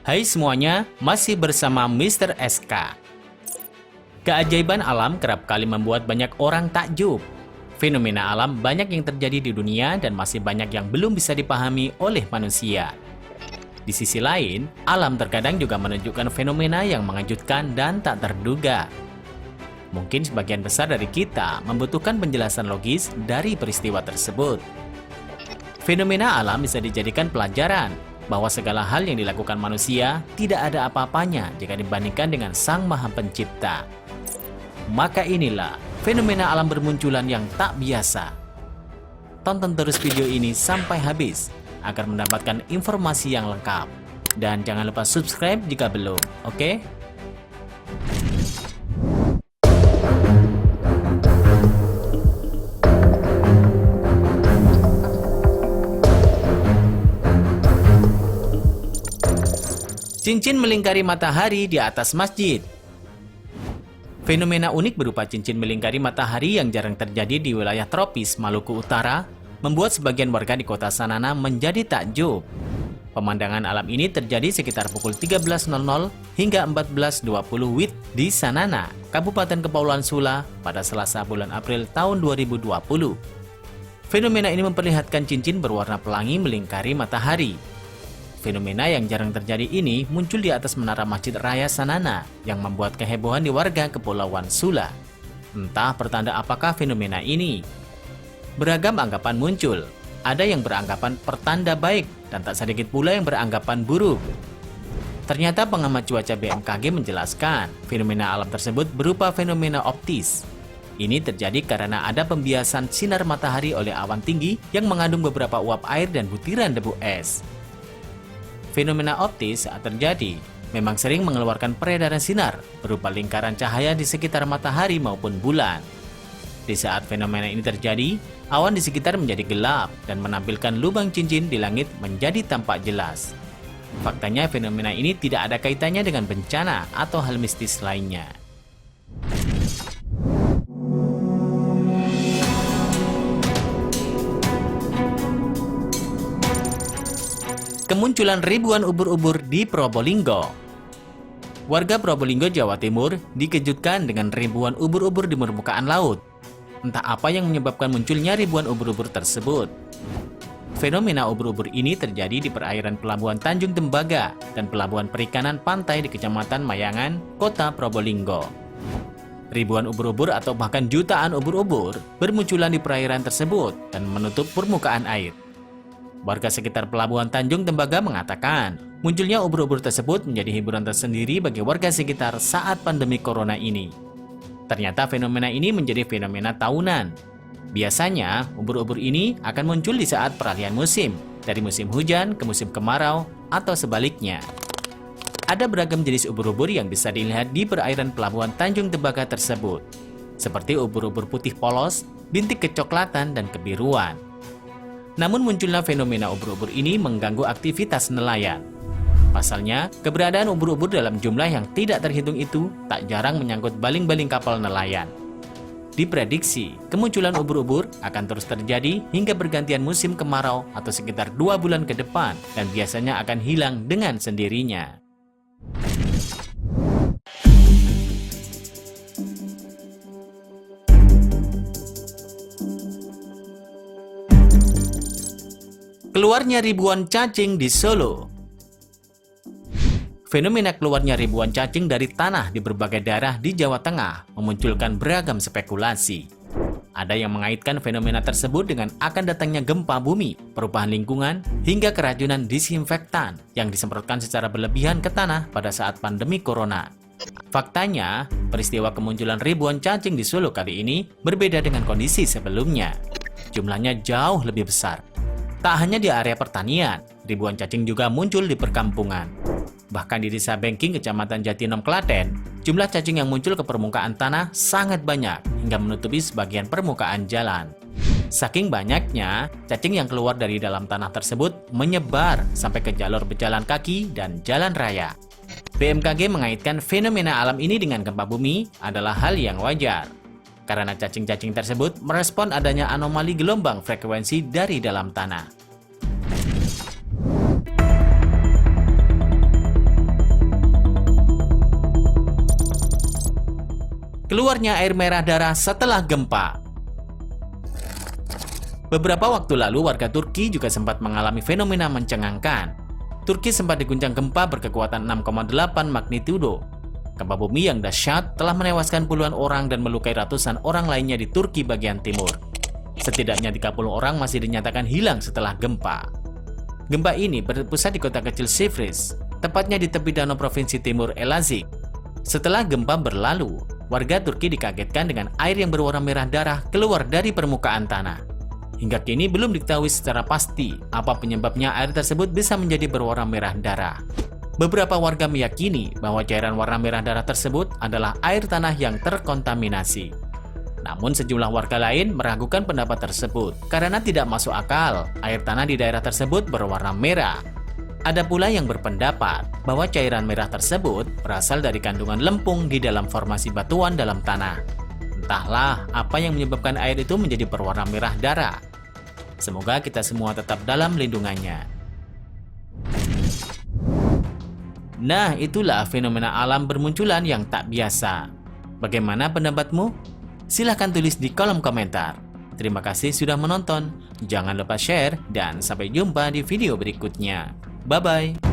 Hai semuanya, masih bersama Mr. SK. Keajaiban alam kerap kali membuat banyak orang takjub. Fenomena alam banyak yang terjadi di dunia dan masih banyak yang belum bisa dipahami oleh manusia. Di sisi lain, alam terkadang juga menunjukkan fenomena yang mengejutkan dan tak terduga. Mungkin sebagian besar dari kita membutuhkan penjelasan logis dari peristiwa tersebut. Fenomena alam bisa dijadikan pelajaran bahwa segala hal yang dilakukan manusia tidak ada apa-apanya jika dibandingkan dengan Sang Maha Pencipta. Maka inilah fenomena alam bermunculan yang tak biasa. Tonton terus video ini sampai habis agar mendapatkan informasi yang lengkap. Dan jangan lupa subscribe jika belum, oke? Cincin melingkari matahari di atas masjid. Fenomena unik berupa cincin melingkari matahari yang jarang terjadi di wilayah tropis Maluku Utara membuat sebagian warga di kota Sanana menjadi takjub. Pemandangan alam ini terjadi sekitar pukul 13.00 hingga 14.20 WIB di Sanana, Kabupaten Kepulauan Sula pada Selasa bulan April tahun 2020. Fenomena ini memperlihatkan cincin berwarna pelangi melingkari matahari. Fenomena yang jarang terjadi ini muncul di atas menara Masjid Raya Sanana yang membuat kehebohan di warga Kepulauan Sula. Entah pertanda apakah fenomena ini. Beragam anggapan muncul. Ada yang beranggapan pertanda baik dan tak sedikit pula yang beranggapan buruk. Ternyata pengamat cuaca BMKG menjelaskan fenomena alam tersebut berupa fenomena optis. Ini terjadi karena ada pembiasan sinar matahari oleh awan tinggi yang mengandung beberapa uap air dan butiran debu es. Fenomena optis saat terjadi memang sering mengeluarkan peredaran sinar berupa lingkaran cahaya di sekitar matahari maupun bulan. Di saat fenomena ini terjadi, awan di sekitar menjadi gelap dan menampilkan lubang cincin di langit menjadi tampak jelas. Faktanya fenomena ini tidak ada kaitannya dengan bencana atau hal mistis lainnya. Kemunculan ribuan ubur-ubur di Probolinggo. Warga Probolinggo, Jawa Timur dikejutkan dengan ribuan ubur-ubur di permukaan laut. Entah apa yang menyebabkan munculnya ribuan ubur-ubur tersebut. Fenomena ubur-ubur ini terjadi di perairan Pelabuhan Tanjung Tembaga dan Pelabuhan Perikanan Pantai di Kecamatan Mayangan, Kota Probolinggo. Ribuan ubur-ubur atau bahkan jutaan ubur-ubur bermunculan di perairan tersebut dan menutup permukaan air. Warga sekitar Pelabuhan Tanjung Tembaga mengatakan, munculnya ubur-ubur tersebut menjadi hiburan tersendiri bagi warga sekitar saat pandemi corona ini. Ternyata fenomena ini menjadi fenomena tahunan. Biasanya, ubur-ubur ini akan muncul di saat peralihan musim, dari musim hujan ke musim kemarau, atau sebaliknya. Ada beragam jenis ubur-ubur yang bisa dilihat di perairan Pelabuhan Tanjung Tembaga tersebut, seperti ubur-ubur putih polos, bintik kecoklatan, dan kebiruan. Namun munculnya fenomena ubur-ubur ini mengganggu aktivitas nelayan. Pasalnya, keberadaan ubur-ubur dalam jumlah yang tidak terhitung itu tak jarang menyangkut baling-baling kapal nelayan. Diprediksi, kemunculan ubur-ubur akan terus terjadi hingga pergantian musim kemarau atau sekitar 2 bulan ke depan dan biasanya akan hilang dengan sendirinya. Keluarnya ribuan cacing di Solo. Fenomena keluarnya ribuan cacing dari tanah di berbagai daerah di Jawa Tengah memunculkan beragam spekulasi. Ada yang mengaitkan fenomena tersebut dengan akan datangnya gempa bumi, perubahan lingkungan, hingga keracunan disinfektan yang disemprotkan secara berlebihan ke tanah pada saat pandemi corona. Faktanya, peristiwa kemunculan ribuan cacing di Solo kali ini berbeda dengan kondisi sebelumnya. Jumlahnya jauh lebih besar. Tak hanya di area pertanian, ribuan cacing juga muncul di perkampungan. Bahkan di Desa Bengking, Kecamatan Jatinom, Klaten, jumlah cacing yang muncul ke permukaan tanah sangat banyak hingga menutupi sebagian permukaan jalan. Saking banyaknya, cacing yang keluar dari dalam tanah tersebut menyebar sampai ke jalur pejalan kaki dan jalan raya. BMKG mengaitkan fenomena alam ini dengan gempa bumi adalah hal yang wajar. Karena cacing-cacing tersebut merespon adanya anomali gelombang frekuensi dari dalam tanah. keluarnya air merah darah setelah gempa. Beberapa waktu lalu, warga Turki juga sempat mengalami fenomena mencengangkan. Turki sempat diguncang gempa berkekuatan 6,8 magnitudo. Gempa bumi yang dahsyat telah menewaskan puluhan orang dan melukai ratusan orang lainnya di Turki bagian timur. Setidaknya 30 orang masih dinyatakan hilang setelah gempa. Gempa ini berpusat di kota kecil Sivris, tepatnya di tepi danau provinsi timur Elazig. Setelah gempa berlalu, warga Turki dikagetkan dengan air yang berwarna merah darah keluar dari permukaan tanah. Hingga kini belum diketahui secara pasti apa penyebabnya air tersebut bisa menjadi berwarna merah darah. Beberapa warga meyakini bahwa cairan warna merah darah tersebut adalah air tanah yang terkontaminasi. Namun sejumlah warga lain meragukan pendapat tersebut karena tidak masuk akal air tanah di daerah tersebut berwarna merah. Ada pula yang berpendapat bahwa cairan merah tersebut berasal dari kandungan lempung di dalam formasi batuan dalam tanah. Entahlah apa yang menyebabkan air itu menjadi berwarna merah darah. Semoga kita semua tetap dalam lindungannya. Nah, itulah fenomena alam bermunculan yang tak biasa. Bagaimana pendapatmu? Silahkan tulis di kolom komentar. Terima kasih sudah menonton. Jangan lupa share dan sampai jumpa di video berikutnya. Bye-bye.